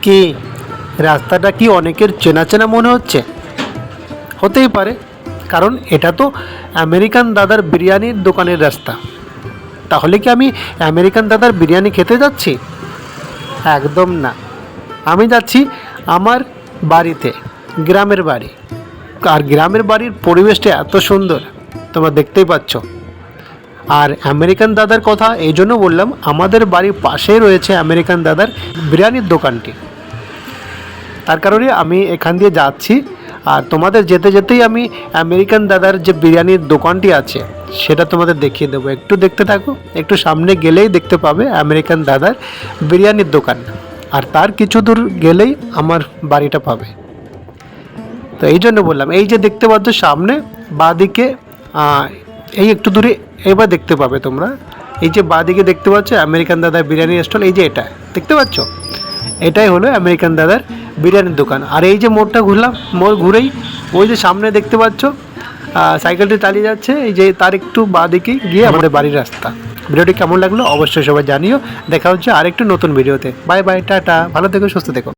কি রাস্তাটা কি অনেকের চেনা চেনা মনে হচ্ছে? হতেই পারে, কারণ এটা তো আমেরিকান দাদার বিরিয়ানির দোকানের রাস্তা। তাহলে কি আমি আমেরিকান দাদার বিরিয়ানি খেতে যাচ্ছি? একদম না, আমি যাচ্ছি আমার বাড়িতে, গ্রামের বাড়ি। আর গ্রামের বাড়ির পরিবেশটা এত সুন্দর, তোমরা দেখতেই পাচ্ছ। আর আমেরিকান দাদার কথা এই জন্য বললাম, আমাদের বাড়ির পাশেই রয়েছে আমেরিকান দাদার বিরিয়ানির দোকানটি। তার কারণে আমি এখান দিয়ে যাচ্ছি। আর তোমাদের যেতে যেতেই আমি আমেরিকান দাদার যে বিরিয়ানির দোকানটি আছে সেটা তোমাদের দেখিয়ে দেবো। একটু দেখতে থাকো, একটু সামনে গেলেই দেখতে পাবে আমেরিকান দাদার বিরিয়ানির দোকান। আর তার কিছু দূর গেলেই আমার বাড়িটা পাবে। তো এই জন্য বললাম, এই যে দেখতে পাচ্ছ সামনে বাঁদিকে, এই একটু দূরে এবার দেখতে পাবে তোমরা। এই যে বাঁদিকে দেখতে পাচ্ছ আমেরিকান দাদার বিরিয়ানি স্টল, এই যে এটা দেখতে পাচ্ছ, এটাই হলো আমেরিকান দাদার বিরিয়ানির দোকান। আর এই যে মোড়টা ঘুরলাম, মোড় ঘুরেই ওই যে সামনে দেখতে পাচ্ছ সাইকেলটি চালিয়ে যাচ্ছে, এই যে তার একটু বাঁদিকে গিয়ে আমাদের বাড়ির রাস্তা। ভিডিওটি কেমন লাগলো অবশ্যই সবাই জানিও। দেখা হচ্ছে আরেকটু নতুন ভিডিওতে। বাই বাই, টাটা, ভালো থেকো, সুস্থ থেকো।